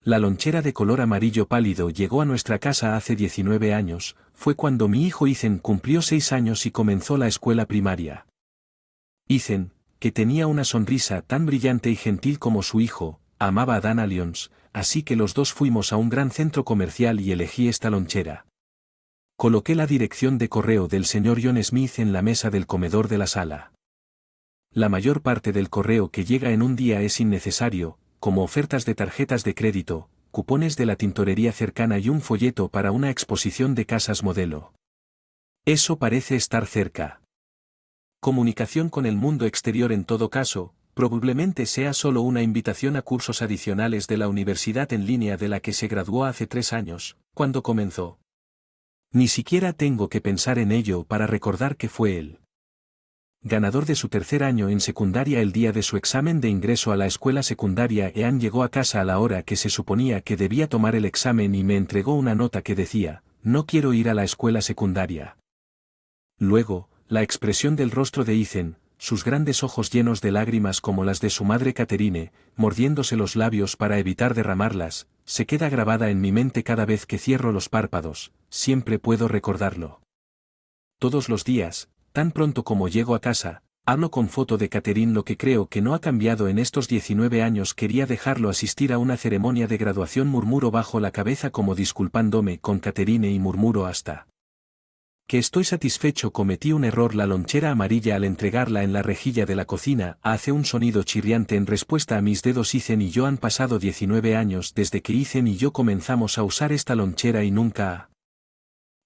La lonchera de color amarillo pálido llegó a nuestra casa hace 19 años, fue cuando mi hijo Ethan cumplió 6 años y comenzó la escuela primaria. Ethan, que tenía una sonrisa tan brillante y gentil como su hijo, amaba a Dana Lyons, así que los dos fuimos a un gran centro comercial y elegí esta lonchera. Coloqué la dirección de correo del señor John Smith en la mesa del comedor de la sala. La mayor parte del correo que llega en un día es innecesario, como ofertas de tarjetas de crédito, cupones de la tintorería cercana y un folleto para una exposición de casas modelo. Eso parece estar cerca. Comunicación con el mundo exterior en todo caso, probablemente sea solo una invitación a cursos adicionales de la universidad en línea de la que se graduó hace 3 años, cuando comenzó. Ni siquiera tengo que pensar en ello para recordar que fue él. Ganador de su 3er año en secundaria el día de su examen de ingreso a la escuela secundaria. Ean llegó a casa a la hora que se suponía que debía tomar el examen y me entregó una nota que decía, no quiero ir a la escuela secundaria. Luego, la expresión del rostro de Ethan, sus grandes ojos llenos de lágrimas como las de su madre Catherine, mordiéndose los labios para evitar derramarlas, se queda grabada en mi mente cada vez que cierro los párpados, siempre puedo recordarlo. Todos los días, tan pronto como llego a casa, hablo con foto de Catherine. Lo que creo que no ha cambiado en estos 19 años. Quería dejarlo asistir a una ceremonia de graduación. Murmuro bajo la cabeza como disculpándome con Catherine y murmuro hasta que estoy satisfecho. Cometí un error. La lonchera amarilla al entregarla en la rejilla de la cocina hace un sonido chirriante en respuesta a mis dedos. Ethan y yo han pasado 19 años desde que Ethan y yo comenzamos a usar esta lonchera y nunca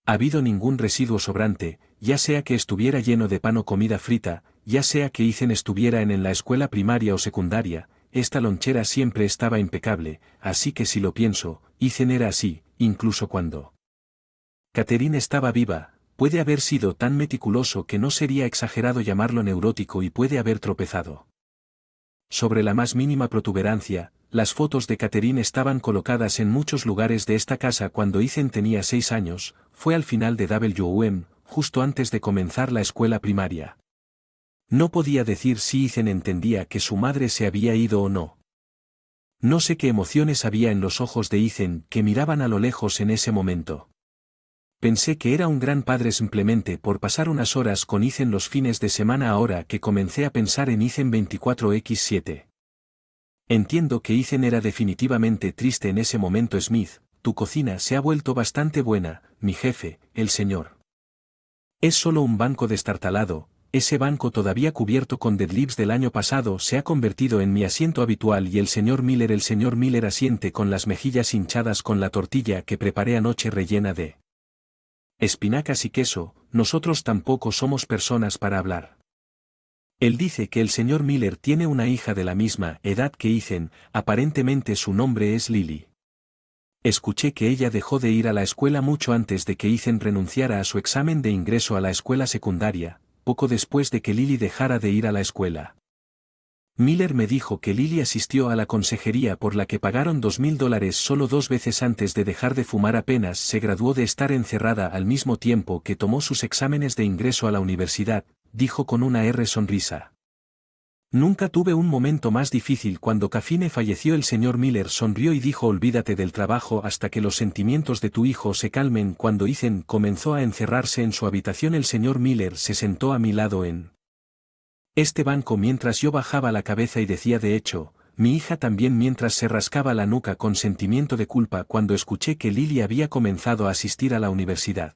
ha habido ningún residuo sobrante, ya sea que estuviera lleno de pan o comida frita, ya sea que Ethan estuviera en la escuela primaria o secundaria, esta lonchera siempre estaba impecable, así que si lo pienso, Ethan era así, incluso cuando Catherine estaba viva. Puede haber sido tan meticuloso que no sería exagerado llamarlo neurótico y puede haber tropezado sobre la más mínima protuberancia. Las fotos de Catherine estaban colocadas en muchos lugares de esta casa cuando Ethan tenía 6 años, fue al final de WM, justo antes de comenzar la escuela primaria. No podía decir si Ethan entendía que su madre se había ido o no. No sé qué emociones había en los ojos de Ethan que miraban a lo lejos en ese momento. Pensé que era un gran padre simplemente por pasar unas horas con Ethan los fines de semana. Ahora que comencé a pensar en Ethan 24/7. Entiendo que Ethan era definitivamente triste en ese momento. Smith, tu cocina se ha vuelto bastante buena, mi jefe, el señor. Es solo un banco destartalado. Ese banco todavía cubierto con deadlifts del año pasado se ha convertido en mi asiento habitual. Y el señor Miller asiente con las mejillas hinchadas con la tortilla que preparé anoche rellena de espinacas y queso. Nosotros tampoco somos personas para hablar. Él dice que el señor Miller tiene una hija de la misma edad que Ethan, aparentemente su nombre es Lily. Escuché que ella dejó de ir a la escuela mucho antes de que Ethan renunciara a su examen de ingreso a la escuela secundaria, poco después de que Lily dejara de ir a la escuela. Miller me dijo que Lily asistió a la consejería por la que pagaron $2,000 solo 2 veces antes de dejar de fumar. Apenas se graduó de estar encerrada al mismo tiempo que tomó sus exámenes de ingreso a la universidad, dijo con una sonrisa. Nunca tuve un momento más difícil. Cuando Caffine falleció el señor Miller sonrió y dijo olvídate del trabajo hasta que los sentimientos de tu hijo se calmen. Cuando Ethan comenzó a encerrarse en su habitación el señor Miller se sentó a mi lado en este banco mientras yo bajaba la cabeza y decía de hecho, mi hija también mientras se rascaba la nuca con sentimiento de culpa cuando escuché que Lily había comenzado a asistir a la universidad.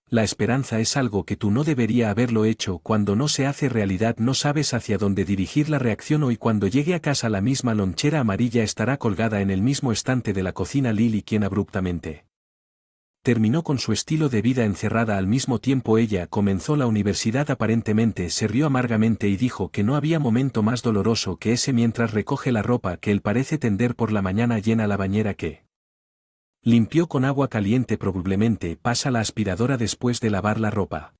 La esperanza es algo que tú no debería haberlo hecho. Cuando no se hace realidad no sabes hacia dónde dirigir la reacción. Hoy cuando llegue a casa la misma lonchera amarilla estará colgada en el mismo estante de la cocina. Lily, quien abruptamente terminó con su estilo de vida encerrada al mismo tiempo ella comenzó la universidad, aparentemente se rió amargamente y dijo que no había momento más doloroso que ese mientras recoge la ropa que él parece tender por la mañana, llena la bañera que limpió con agua caliente, probablemente pasa la aspiradora después de lavar la ropa.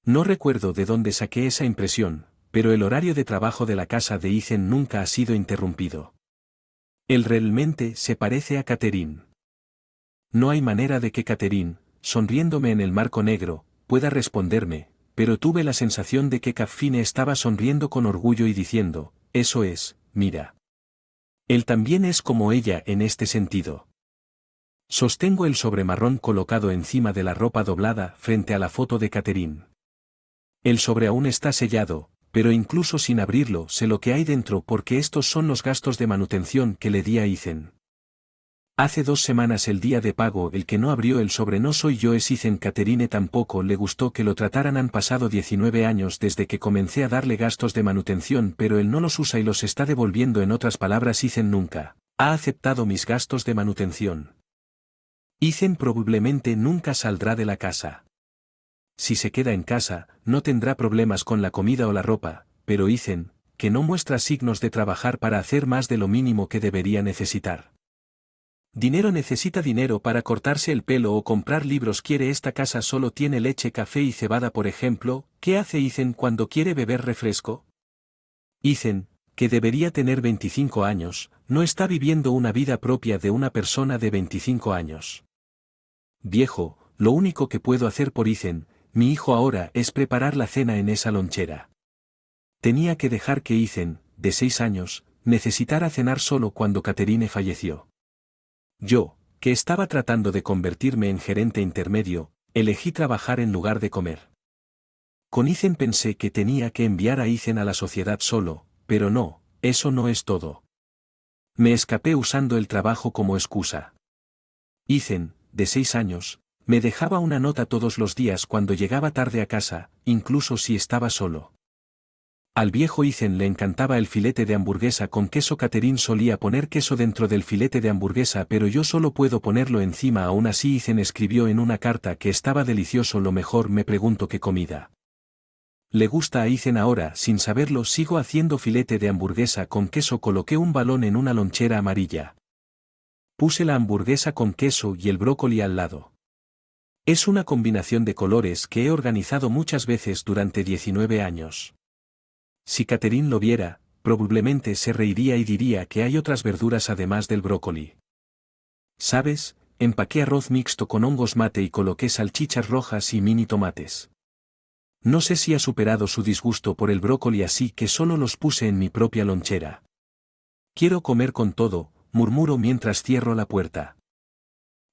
No recuerdo de dónde saqué esa impresión, pero el horario de trabajo de la casa de Ethan nunca ha sido interrumpido. Él realmente se parece a Catherine. No hay manera de que Catherine, sonriéndome en el marco negro, pueda responderme, pero tuve la sensación de que Caffine estaba sonriendo con orgullo y diciendo, eso es, mira. Él también es como ella en este sentido. Sostengo el sobre marrón colocado encima de la ropa doblada frente a la foto de Catherine. El sobre aún está sellado, pero incluso sin abrirlo sé lo que hay dentro porque estos son los gastos de manutención que le di a Ethan. Hace 2 semanas el día de pago el que no abrió el sobre no soy yo es Ethan. Catherine tampoco le gustó que lo trataran. Han pasado 19 años desde que comencé a darle gastos de manutención pero él no los usa y los está devolviendo. En otras palabras Ethan nunca ha aceptado mis gastos de manutención. Ethan probablemente nunca saldrá de la casa. Si se queda en casa, no tendrá problemas con la comida o la ropa, pero Ethan, que no muestra signos de trabajar para hacer más de lo mínimo que debería necesitar. Necesita dinero para cortarse el pelo o comprar libros. Esta casa solo tiene leche, café y cebada por ejemplo. ¿Qué hace Ethan cuando quiere beber refresco? Ethan, que debería tener 25 años, no está viviendo una vida propia de una persona de 25 años. Viejo, lo único que puedo hacer por Ethan, mi hijo ahora, es preparar la cena en esa lonchera. Tenía que dejar que Ethan, de 6 años, necesitara cenar solo cuando Catherine falleció. Yo, que estaba tratando de convertirme en gerente intermedio, elegí trabajar en lugar de comer. Con Ethan pensé que tenía que enviar a Ethan a la sociedad solo, pero no, eso no es todo. Me escapé usando el trabajo como excusa. Ethan, de 6 años, me dejaba una nota todos los días cuando llegaba tarde a casa, incluso si estaba solo. Al viejo Ethan le encantaba el filete de hamburguesa con queso. Catherine solía poner queso dentro del filete de hamburguesa pero yo solo puedo ponerlo encima. Aún así Ethan escribió en una carta que estaba delicioso. Lo mejor. Me pregunto qué comida le gusta a Ethan ahora. Sin saberlo sigo haciendo filete de hamburguesa con queso. Coloqué un balón en una lonchera amarilla. Puse la hamburguesa con queso y el brócoli al lado. Es una combinación de colores que he organizado muchas veces durante 19 años. Si Catherine lo viera, probablemente se reiría y diría que hay otras verduras además del brócoli. ¿Sabes? Empaqué arroz mixto con hongos mate y coloqué salchichas rojas y mini tomates. No sé si ha superado su disgusto por el brócoli así que solo los puse en mi propia lonchera. Quiero comer con todo, murmuro mientras cierro la puerta.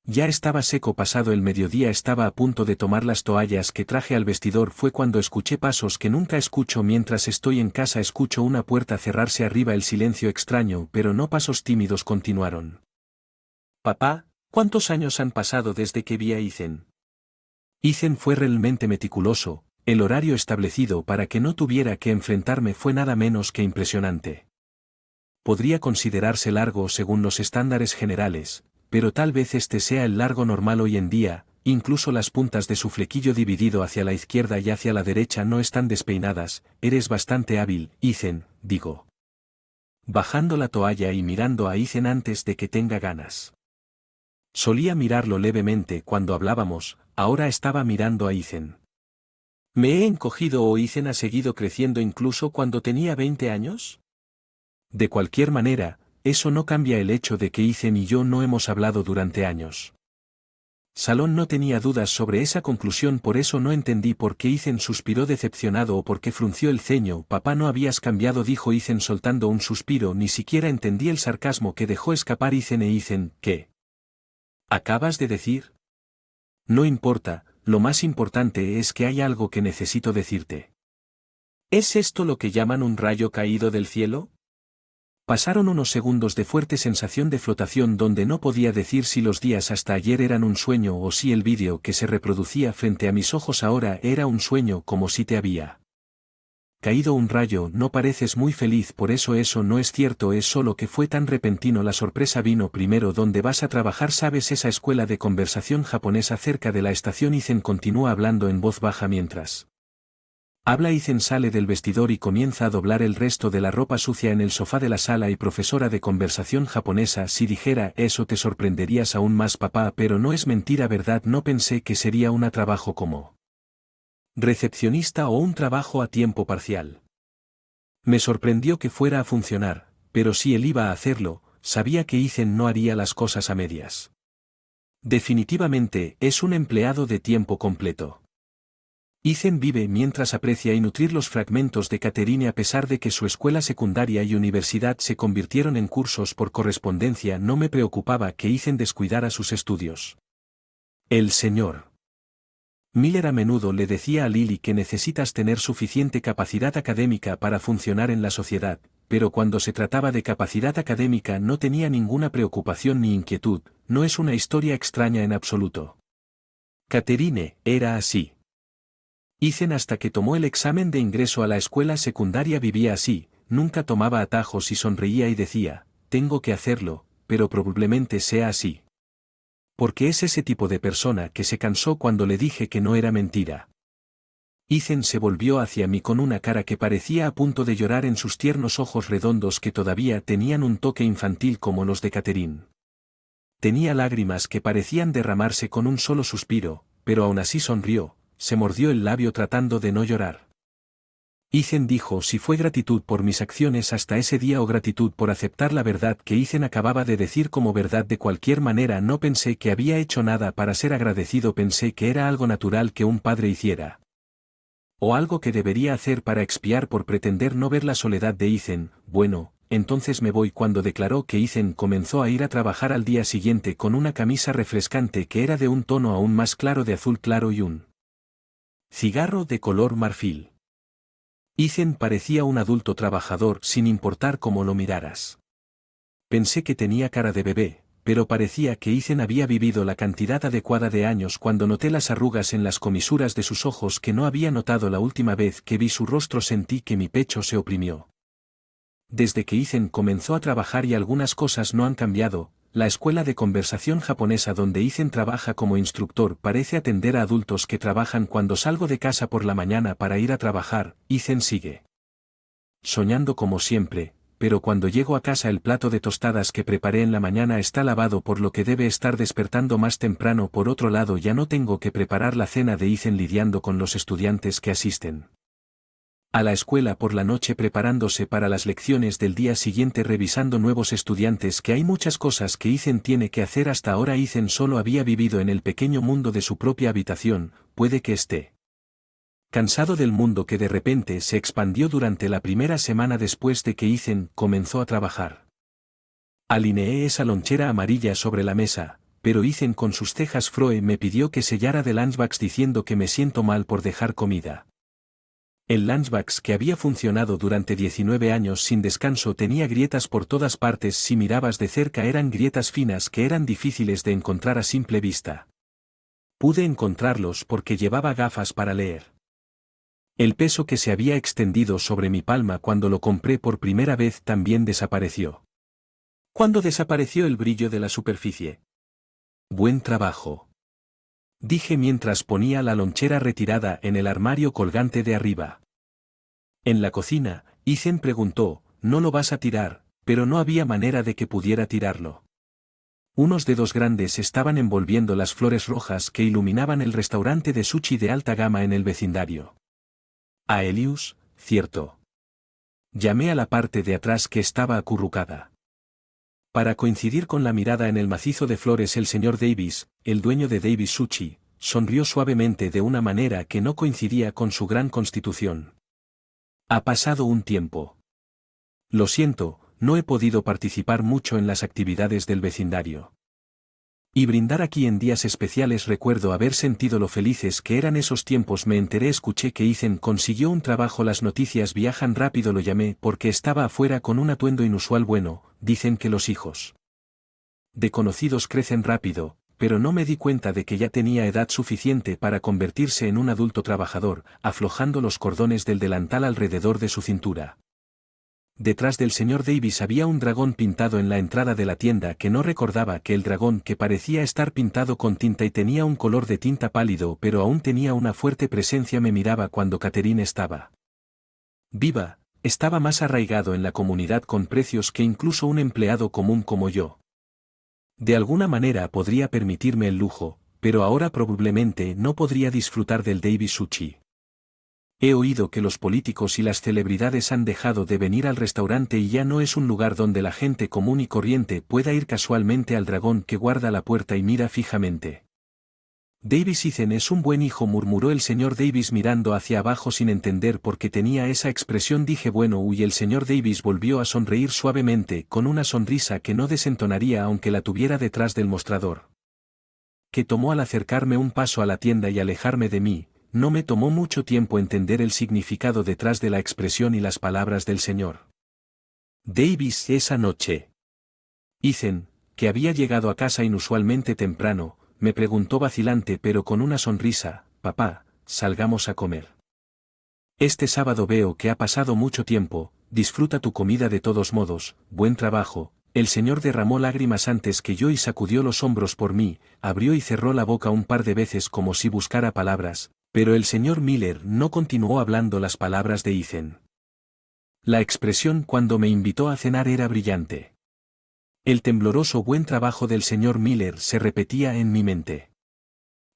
Ya estaba seco pasado el mediodía. Estaba a punto de tomar las toallas que traje al vestidor. Fue cuando escuché pasos que nunca escucho mientras estoy en casa. Escucho una puerta cerrarse arriba. El silencio extraño, pero no pasos tímidos continuaron. Papá, ¿cuántos años han pasado desde que vi a Ethan? Ethan fue realmente meticuloso. El horario establecido para que no tuviera que enfrentarme fue nada menos que impresionante. Podría considerarse largo según los estándares generales, pero tal vez este sea el largo normal hoy en día. Incluso las puntas de su flequillo dividido hacia la izquierda y hacia la derecha no están despeinadas. Eres bastante hábil, Ethan, digo. Bajando la toalla y mirando a Ethan antes de que tenga ganas. Solía mirarlo levemente cuando hablábamos, ahora estaba mirando a Ethan. ¿Me he encogido o Ethan ha seguido creciendo incluso cuando tenía 20 años? De cualquier manera, eso no cambia el hecho de que Ethan y yo no hemos hablado durante años. Salón no tenía dudas sobre esa conclusión. Por eso no entendí por qué Ethan suspiró decepcionado o por qué frunció el ceño. Papá, no habías cambiado, dijo Ethan soltando un suspiro. Ni siquiera entendí el sarcasmo que dejó escapar Ethan. Ethan, ¿qué acabas de decir? No importa, lo más importante es que hay algo que necesito decirte. ¿Es esto lo que llaman un rayo caído del cielo? Pasaron unos segundos de fuerte sensación de flotación donde no podía decir si los días hasta ayer eran un sueño o si el vídeo que se reproducía frente a mis ojos ahora era un sueño. Como si te había caído un rayo. No pareces muy feliz por eso. Eso no es cierto, es solo que fue tan repentino. La sorpresa vino primero. ¿Dónde vas a trabajar? ¿Sabes esa escuela de conversación japonesa cerca de la estación? Ethan continúa hablando en voz baja mientras habla. Ethan sale del vestidor y comienza a doblar el resto de la ropa sucia en el sofá de la sala. Y profesora de conversación japonesa. Si dijera eso te sorprenderías aún más, papá, pero no es mentira, ¿verdad? No pensé que sería un trabajo como recepcionista o un trabajo a tiempo parcial. Me sorprendió que fuera a funcionar, pero si él iba a hacerlo, sabía que Ethan no haría las cosas a medias. Definitivamente es un empleado de tiempo completo. Ethan vive mientras aprecia y nutrir los fragmentos de Catherine a pesar de que su escuela secundaria y universidad se convirtieron en cursos por correspondencia. No me preocupaba que Ethan descuidara sus estudios. El señor Miller a menudo le decía a Lily que necesitas tener suficiente capacidad académica para funcionar en la sociedad, pero cuando se trataba de capacidad académica no tenía ninguna preocupación ni inquietud. No es una historia extraña en absoluto. Catherine era así. Ethan hasta que tomó el examen de ingreso a la escuela secundaria vivía así, nunca tomaba atajos y sonreía y decía, tengo que hacerlo, pero probablemente sea así. Porque es ese tipo de persona que se cansó cuando le dije que no era mentira. Ethan se volvió hacia mí con una cara que parecía a punto de llorar en sus tiernos ojos redondos que todavía tenían un toque infantil como los de Catherine. Tenía lágrimas que parecían derramarse con un solo suspiro, pero aún así sonrió. Se mordió el labio tratando de no llorar. Ethan dijo si fue gratitud por mis acciones hasta ese día o gratitud por aceptar la verdad que Ethan acababa de decir como verdad de cualquier manera. No pensé que había hecho nada para ser agradecido, pensé que era algo natural que un padre hiciera. O algo que debería hacer para expiar por pretender no ver la soledad de Ethan. Bueno, entonces me voy. Cuando declaró que Ethan comenzó a ir a trabajar al día siguiente con una camisa refrescante que era de un tono aún más claro de azul claro y un cigarro de color marfil. Ethan parecía un adulto trabajador sin importar cómo lo miraras. Pensé que tenía cara de bebé, pero parecía que Ethan había vivido la cantidad adecuada de años. Cuando noté las arrugas en las comisuras de sus ojos que no había notado la última vez que vi su rostro, sentí que mi pecho se oprimió. Desde que Ethan comenzó a trabajar y algunas cosas no han cambiado. La escuela de conversación japonesa donde Ethan trabaja como instructor parece atender a adultos que trabajan. Cuando salgo de casa por la mañana para ir a trabajar, Ethan sigue soñando como siempre, pero cuando llego a casa el plato de tostadas que preparé en la mañana está lavado, por lo que debe estar despertando más temprano. Por otro lado, ya no tengo que preparar la cena de Ethan lidiando con los estudiantes que asisten a la escuela por la noche preparándose para las lecciones del día siguiente, revisando nuevos estudiantes. Que hay muchas cosas que Ethan tiene que hacer. Hasta ahora Ethan solo había vivido en el pequeño mundo de su propia habitación. Puede que esté cansado del mundo que de repente se expandió durante la primera semana después de que Ethan comenzó a trabajar. Alineé esa lonchera amarilla sobre la mesa, pero Ethan con sus cejas froe me pidió que sellara del lunchbox diciendo que me siento mal por dejar comida. El lunchbox, que había funcionado durante 19 años sin descanso, tenía grietas por todas partes. Si mirabas de cerca eran grietas finas que eran difíciles de encontrar a simple vista. Pude encontrarlos porque llevaba gafas para leer. El peso que se había extendido sobre mi palma cuando lo compré por primera vez también desapareció. ¿Cuándo desapareció el brillo de la superficie? Buen trabajo, dije mientras ponía la lonchera retirada en el armario colgante de arriba. En la cocina, Ethan preguntó, ¿no lo vas a tirar? Pero no había manera de que pudiera tirarlo. Unos dedos grandes estaban envolviendo las flores rojas que iluminaban el restaurante de sushi de alta gama en el vecindario. Aelius, cierto. Llamé a la parte de atrás que estaba acurrucada. Para coincidir con la mirada en el macizo de flores, el señor Davis, el dueño de Davis Sushi, sonrió suavemente de una manera que no coincidía con su gran constitución. Ha pasado un tiempo. Lo siento, no he podido participar mucho en las actividades del vecindario. Y brindar aquí en días especiales. Recuerdo haber sentido lo felices que eran esos tiempos. Me enteré, escuché que Ethan consiguió un trabajo. Las noticias viajan rápido. Lo llamé porque estaba afuera con un atuendo inusual. Bueno, dicen que los hijos de conocidos crecen rápido, pero no me di cuenta de que ya tenía edad suficiente para convertirse en un adulto trabajador, aflojando los cordones del delantal alrededor de su cintura. Detrás del señor Davis había un dragón pintado en la entrada de la tienda. Que no recordaba que el dragón, que parecía estar pintado con tinta y tenía un color de tinta pálido pero aún tenía una fuerte presencia, me miraba cuando Catherine estaba viva. Estaba más arraigado en la comunidad con precios que incluso un empleado común como yo. De alguna manera podría permitirme el lujo, pero ahora probablemente no podría disfrutar del Davis Sushi. He oído que los políticos y las celebridades han dejado de venir al restaurante y ya no es un lugar donde la gente común y corriente pueda ir casualmente. Al dragón que guarda la puerta y mira fijamente Davis Ethan es un buen hijo, murmuró el señor Davis mirando hacia abajo sin entender por qué tenía esa expresión. Dije bueno, y el señor Davis volvió a sonreír suavemente, con una sonrisa que no desentonaría aunque la tuviera detrás del mostrador. Que tomó al acercarme un paso a la tienda y alejarme de mí. No me tomó mucho tiempo entender el significado detrás de la expresión y las palabras del señor Davis esa noche. Ethan, que había llegado a casa inusualmente temprano, me preguntó vacilante pero con una sonrisa: papá, salgamos a comer. Este sábado veo que ha pasado mucho tiempo, disfruta tu comida de todos modos, buen trabajo. El señor derramó lágrimas antes que yo y sacudió los hombros por mí, abrió y cerró la boca un par de veces como si buscara palabras, pero el señor Miller no continuó hablando las palabras de Ethan. La expresión cuando me invitó a cenar era brillante. El tembloroso buen trabajo del señor Miller se repetía en mi mente.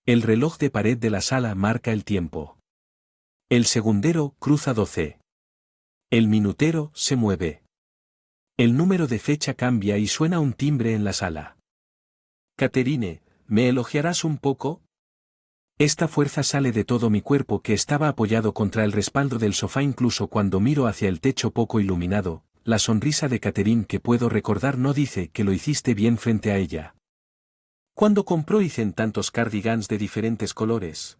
El reloj de pared de la sala marca el tiempo. El segundero cruza 12. El minutero se mueve. El número de fecha cambia y suena un timbre en la sala. Catherine, ¿me elogiarás un poco? Esta fuerza sale de todo mi cuerpo que estaba apoyado contra el respaldo del sofá incluso cuando miro hacia el techo poco iluminado. La sonrisa de Catherine que puedo recordar no dice que lo hiciste bien frente a ella. ¿Cuándo compró Ethan tantos cardigans de diferentes colores?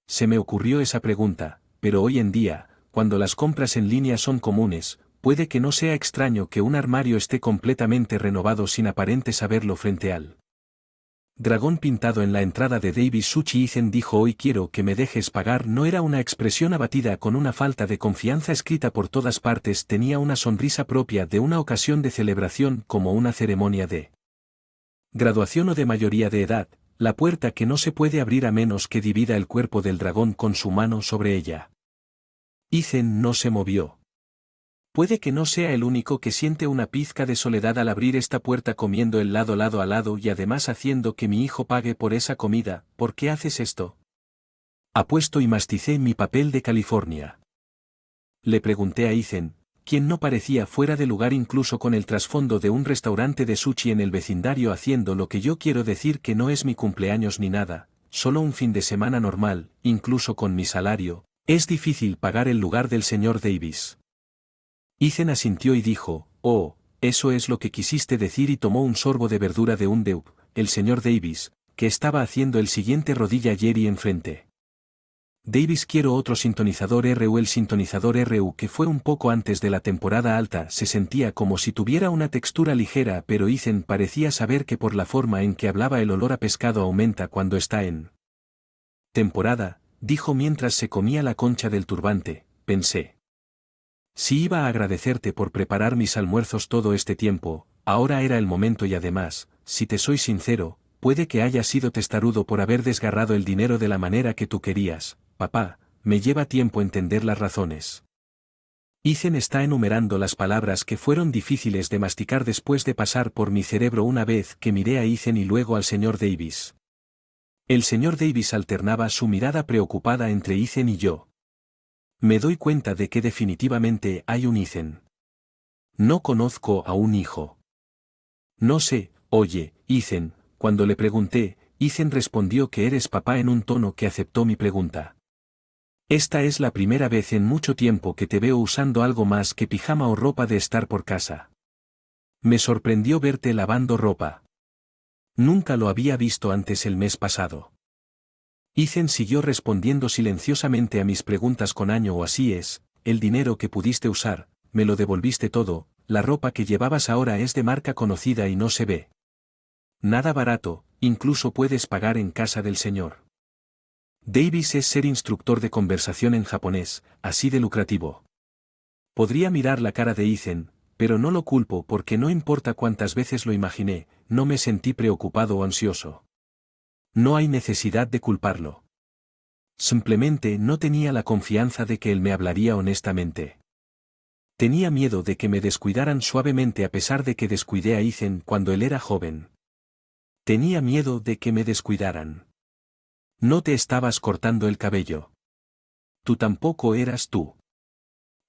Se me ocurrió esa pregunta, pero hoy en día, cuando las compras en línea son comunes, puede que no sea extraño que un armario esté completamente renovado sin aparente saberlo frente al dragón pintado en la entrada de Davis Suchi. Ethan dijo: hoy quiero que me dejes pagar. No era una expresión abatida con una falta de confianza escrita por todas partes, tenía una sonrisa propia de una ocasión de celebración como una ceremonia de graduación o de mayoría de edad, la puerta que no se puede abrir a menos que divida el cuerpo del dragón con su mano sobre ella. Ethan no se movió. Puede que no sea el único que siente una pizca de soledad al abrir esta puerta comiendo el lado a lado y además haciendo que mi hijo pague por esa comida. ¿Por qué haces esto? Apuesto y masticé mi papel de California. Le pregunté a Ethan, quien no parecía fuera de lugar incluso con el trasfondo de un restaurante de sushi en el vecindario haciendo lo que yo quiero decir que no es mi cumpleaños ni nada, solo un fin de semana normal, incluso con mi salario, es difícil pagar el lugar del señor Davis. Ethan asintió y dijo: oh, eso es lo que quisiste decir, y tomó un sorbo de verdura de un deup, el señor Davis, que estaba haciendo el siguiente rodilla Jerry enfrente. Davis, quiero otro sintonizador RU. El sintonizador RU, que fue un poco antes de la temporada alta, se sentía como si tuviera una textura ligera, pero Ethan parecía saber que por la forma en que hablaba el olor a pescado aumenta cuando está en temporada, dijo mientras se comía la concha del turbante. Pensé: si iba a agradecerte por preparar mis almuerzos todo este tiempo, ahora era el momento y además, si te soy sincero, puede que haya sido testarudo por haber desgarrado el dinero de la manera que tú querías, papá, me lleva tiempo entender las razones. Ethan está enumerando las palabras que fueron difíciles de masticar después de pasar por mi cerebro una vez que miré a Ethan y luego al señor Davis. El señor Davis alternaba su mirada preocupada entre Ethan y yo. Me doy cuenta de que definitivamente hay un Ethan. No conozco a un hijo. No sé. Oye, Ethan, cuando le pregunté, Ethan respondió que eres papá en un tono que aceptó mi pregunta. Esta es la primera vez en mucho tiempo que te veo usando algo más que pijama o ropa de estar por casa. Me sorprendió verte lavando ropa. Nunca lo había visto antes el mes pasado. Ethan siguió respondiendo silenciosamente a mis preguntas con año o así es, el dinero que pudiste usar, me lo devolviste todo, la ropa que llevabas ahora es de marca conocida y no se ve nada barato, incluso puedes pagar en casa del señor Davis. Es ser instructor de conversación en japonés, así de lucrativo. Podría mirar la cara de Ethan, pero no lo culpo porque no importa cuántas veces lo imaginé, no me sentí preocupado o ansioso. No hay necesidad de culparlo. Simplemente no tenía la confianza de que él me hablaría honestamente. Tenía miedo de que me descuidaran suavemente a pesar de que descuidé a Ethan cuando él era joven. Tenía miedo de que me descuidaran. No te estabas cortando el cabello. Tú tampoco eras tú.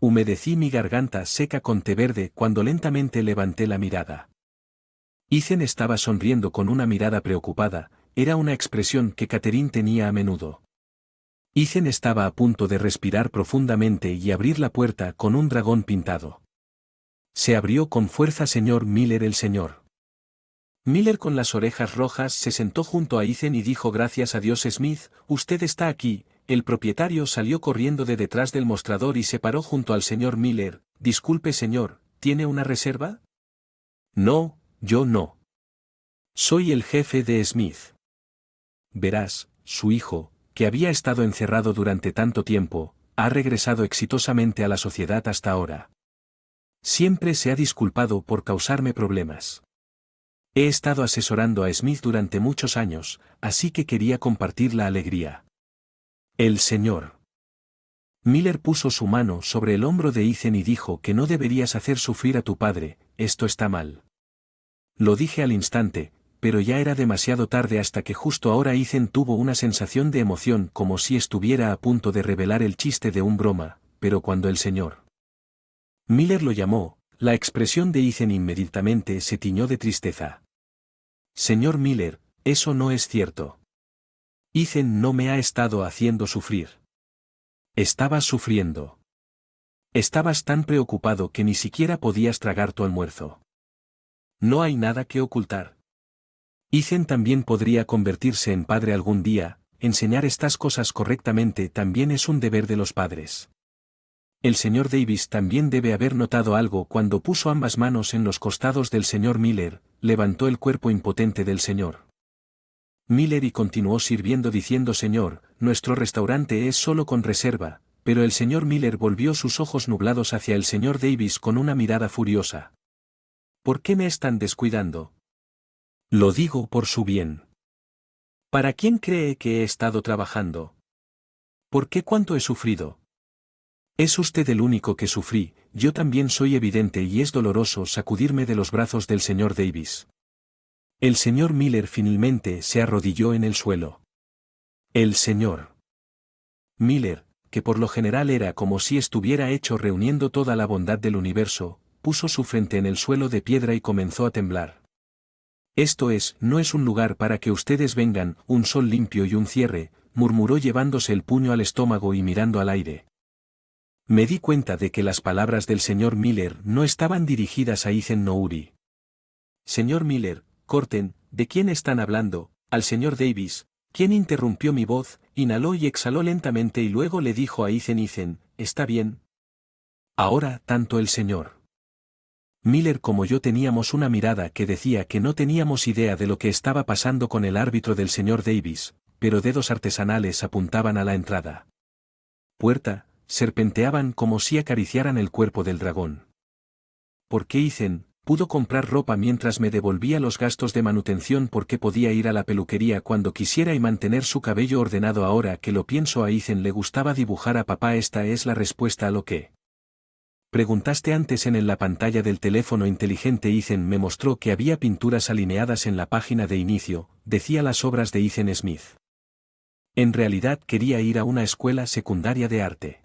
Humedecí mi garganta seca con té verde cuando lentamente levanté la mirada. Ethan estaba sonriendo con una mirada preocupada, era una expresión que Catherine tenía a menudo. Ethan estaba a punto de respirar profundamente y abrir la puerta con un dragón pintado. Se abrió con fuerza. Señor Miller. El señor Miller, con las orejas rojas, se sentó junto a Ethan y dijo: gracias a Dios, Smith, usted está aquí. El propietario salió corriendo de detrás del mostrador y se paró junto al señor Miller. Disculpe, señor, ¿tiene una reserva? No, yo no. Soy el jefe de Smith. Verás, su hijo, que había estado encerrado durante tanto tiempo, ha regresado exitosamente a la sociedad hasta ahora. Siempre se ha disculpado por causarme problemas. He estado asesorando a Smith durante muchos años, así que quería compartir la alegría. El señor Miller puso su mano sobre el hombro de Ethan y dijo que no deberías hacer sufrir a tu padre, esto está mal. Lo dije al instante, pero ya era demasiado tarde. Hasta que justo ahora Ethan tuvo una sensación de emoción, como si estuviera a punto de revelar el chiste de un broma, pero cuando el señor Miller lo llamó, la expresión de Ethan inmediatamente se tiñó de tristeza. Señor Miller, eso no es cierto. Ethan no me ha estado haciendo sufrir. Estabas sufriendo. Estabas tan preocupado que ni siquiera podías tragar tu almuerzo. No hay nada que ocultar. Ethan también podría convertirse en padre algún día. Enseñar estas cosas correctamente también es un deber de los padres. El señor Davis también debe haber notado algo cuando puso ambas manos en los costados del señor Miller, levantó el cuerpo impotente del señor Miller y continuó sirviendo diciendo: señor, nuestro restaurante es solo con reserva. Pero el señor Miller volvió sus ojos nublados hacia el señor Davis con una mirada furiosa. ¿Por qué me están descuidando? Lo digo por su bien. ¿Para quién cree que he estado trabajando? ¿Por qué cuánto he sufrido? Es usted el único que sufrí. Yo también soy evidente y es doloroso sacudirme de los brazos del señor Davis. El señor Miller finalmente se arrodilló en el suelo. El señor Miller, que por lo general era como si estuviera hecho reuniendo toda la bondad del universo, puso su frente en el suelo de piedra y comenzó a temblar. No es un lugar para que ustedes vengan. Un sol limpio y un cierre, murmuró llevándose el puño al estómago y mirando al aire. Me di cuenta de que las palabras del señor Miller no estaban dirigidas a Ethan Nouri. Señor Miller, corten, ¿de quién están hablando? Al señor Davis, quien interrumpió mi voz, inhaló y exhaló lentamente y luego le dijo a Ethan: ¿está bien? Ahora, tanto el señor Miller como yo teníamos una mirada que decía que no teníamos idea de lo que estaba pasando con el árbitro del señor Davis, pero dedos artesanales apuntaban a la entrada. Puerta, serpenteaban como si acariciaran el cuerpo del dragón. ¿Por qué Ethan pudo comprar ropa mientras me devolvía los gastos de manutención? Porque podía ir a la peluquería cuando quisiera y mantener su cabello ordenado? Ahora que lo pienso, a Ethan le gustaba dibujar a papá. Esta es la respuesta a lo que preguntaste antes. En la pantalla del teléfono inteligente Ethan me mostró que había pinturas alineadas en la página de inicio, decía las obras de Ethan Smith. En realidad quería ir a una escuela secundaria de arte.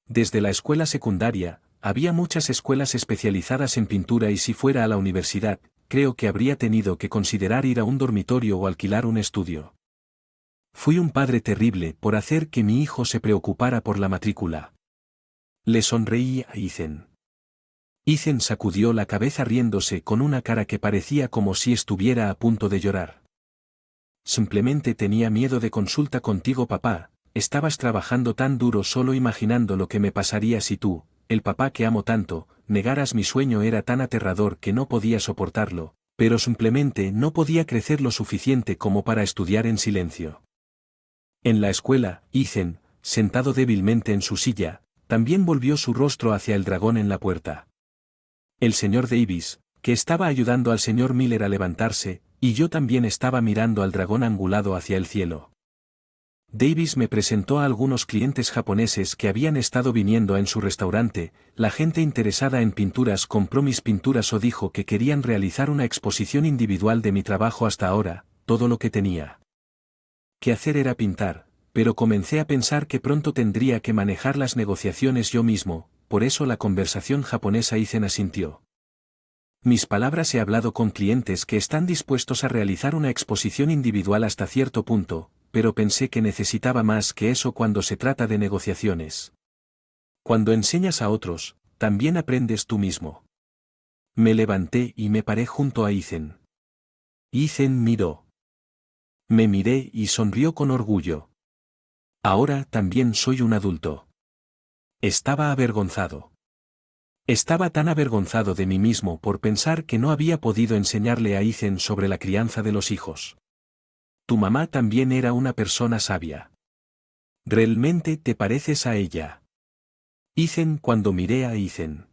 Desde la escuela secundaria, había muchas escuelas especializadas en pintura y si fuera a la universidad, creo que habría tenido que considerar ir a un dormitorio o alquilar un estudio. Fui un padre terrible por hacer que mi hijo se preocupara por la matrícula. Le sonreí a Ethan. Ethan sacudió la cabeza riéndose con una cara que parecía como si estuviera a punto de llorar. Simplemente tenía miedo de consulta contigo, papá. Estabas trabajando tan duro solo imaginando lo que me pasaría si tú, el papá que amo tanto, negaras mi sueño. Era tan aterrador que no podía soportarlo, pero simplemente no podía crecer lo suficiente como para estudiar en silencio. En la escuela, Ethan, sentado débilmente en su silla, también volvió su rostro hacia el dragón en la puerta. El señor Davis, que estaba ayudando al señor Miller a levantarse, y yo también estaba mirando al dragón angulado hacia el cielo. Davis me presentó a algunos clientes japoneses que habían estado viniendo en su restaurante. La gente interesada en pinturas compró mis pinturas o dijo que querían realizar una exposición individual de mi trabajo. Hasta ahora, todo lo que tenía que hacer era pintar, pero comencé a pensar que pronto tendría que manejar las negociaciones yo mismo. Por eso la conversación japonesa. Ethan asintió. Mis palabras he hablado con clientes que están dispuestos a realizar una exposición individual hasta cierto punto, pero pensé que necesitaba más que eso cuando se trata de negociaciones. Cuando enseñas a otros, también aprendes tú mismo. Me levanté y me paré junto a Ethan. Ethan miró. Me miré y sonrió con orgullo. Ahora también soy un adulto. Estaba avergonzado. Estaba tan avergonzado de mí mismo por pensar que no había podido enseñarle a Ethan sobre la crianza de los hijos. Tu mamá también era una persona sabia. ¿Realmente te pareces a ella? Ethan cuando miré a Ethan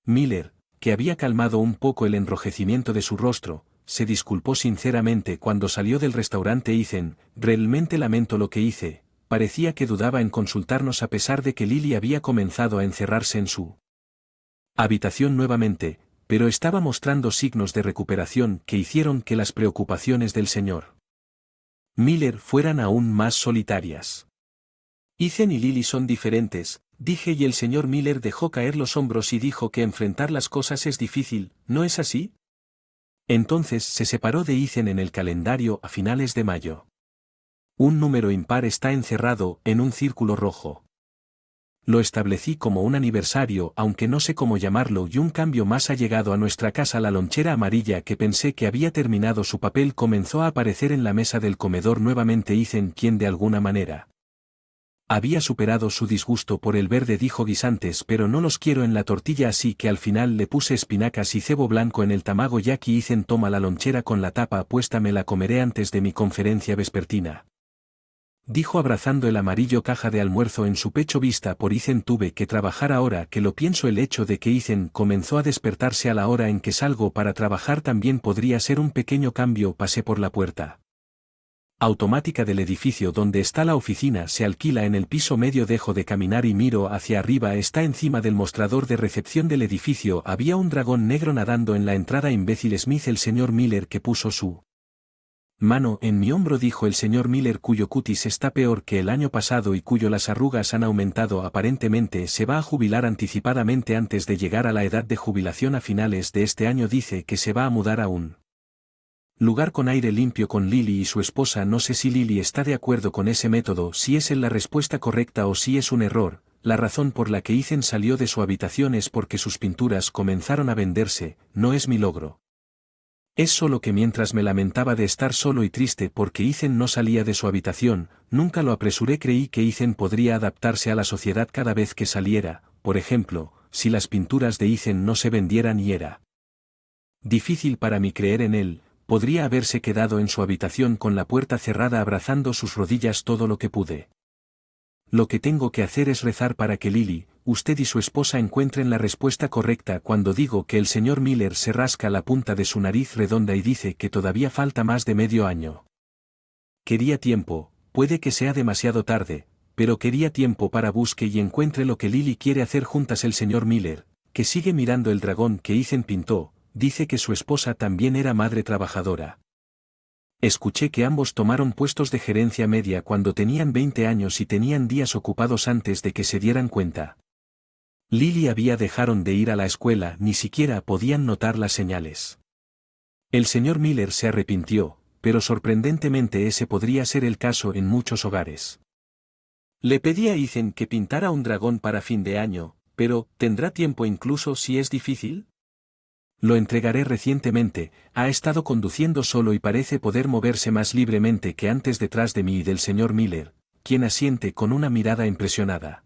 Miller, que había calmado un poco el enrojecimiento de su rostro, se disculpó sinceramente cuando salió del restaurante. Ethan, realmente lamento lo que hice, parecía que dudaba en consultarnos a pesar de que Lily había comenzado a encerrarse en su habitación nuevamente, pero estaba mostrando signos de recuperación que hicieron que las preocupaciones del señor Miller fueran aún más solitarias. Ethan y Lily son diferentes, dije, y el señor Miller dejó caer los hombros y dijo que enfrentar las cosas es difícil, ¿no es así? Entonces se separó de Ethan en el calendario a finales de mayo. Un número impar está encerrado en un círculo rojo. Lo establecí como un aniversario, aunque no sé cómo llamarlo, y un cambio más ha llegado a nuestra casa. La lonchera amarilla que pensé que había terminado su papel comenzó a aparecer en la mesa del comedor nuevamente. Ethan, quien de alguna manera había superado su disgusto por el verde, dijo guisantes, pero no los quiero en la tortilla, así que al final le puse espinacas y cebo blanco en el tamago. Jackie, Ethan toma la lonchera con la tapa puesta, me la comeré antes de mi conferencia vespertina, dijo abrazando el amarillo caja de almuerzo en su pecho. Vista por Ethan, tuve que trabajar ahora que lo pienso. El hecho de que Ethan comenzó a despertarse a la hora en que salgo para trabajar también podría ser un pequeño cambio. Pasé por la puerta automática del edificio donde está la oficina. Se alquila en el piso medio. Dejo de caminar y miro hacia arriba. Está encima del mostrador de recepción del edificio. Había un dragón negro nadando en la entrada. Imbécil Smith. El señor Miller, que puso su mano en mi hombro, dijo el señor Miller, cuyo cutis está peor que el año pasado y cuyo las arrugas han aumentado. Aparentemente se va a jubilar anticipadamente antes de llegar a la edad de jubilación a finales de este año. Dice que se va a mudar a un lugar con aire limpio con Lily y su esposa. No sé si Lily está de acuerdo con ese método, si es la respuesta correcta o si es un error. La razón por la que Ethan salió de su habitación es porque sus pinturas comenzaron a venderse. No es mi logro. Es solo que mientras me lamentaba de estar solo y triste porque Ethan no salía de su habitación, nunca lo apresuré. Creí que Ethan podría adaptarse a la sociedad cada vez que saliera. Por ejemplo, si las pinturas de Ethan no se vendieran y era difícil para mí creer en él, podría haberse quedado en su habitación con la puerta cerrada abrazando sus rodillas todo lo que pude. Lo que tengo que hacer es rezar para que Lily, usted y su esposa encuentren la respuesta correcta. Cuando digo que el señor Miller se rasca la punta de su nariz redonda y dice que todavía falta más de medio año. Quería tiempo, puede que sea demasiado tarde, pero quería tiempo para busque y encuentre lo que Lily quiere hacer juntas. El señor Miller, que sigue mirando el dragón que Ethan pintó, dice que su esposa también era madre trabajadora. Escuché que ambos tomaron puestos de gerencia media cuando tenían 20 años y tenían días ocupados antes de que se dieran cuenta. Lily había dejaron de ir a la escuela, ni siquiera podían notar las señales. El señor Miller se arrepintió, pero sorprendentemente ese podría ser el caso en muchos hogares. Le pedí a Ethan que pintara un dragón para fin de año, pero ¿tendrá tiempo incluso si es difícil? Lo entregaré recientemente, ha estado conduciendo solo y parece poder moverse más libremente que antes. Detrás de mí y del señor Miller, quien asiente con una mirada impresionada.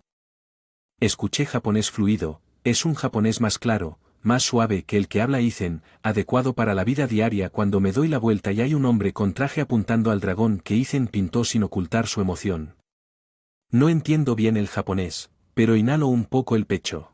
Escuché japonés fluido, es un japonés más claro, más suave que el que habla Ethan, adecuado para la vida diaria. Cuando me doy la vuelta y hay un hombre con traje apuntando al dragón que Ethan pintó sin ocultar su emoción. No entiendo bien el japonés, pero inhalo un poco el pecho.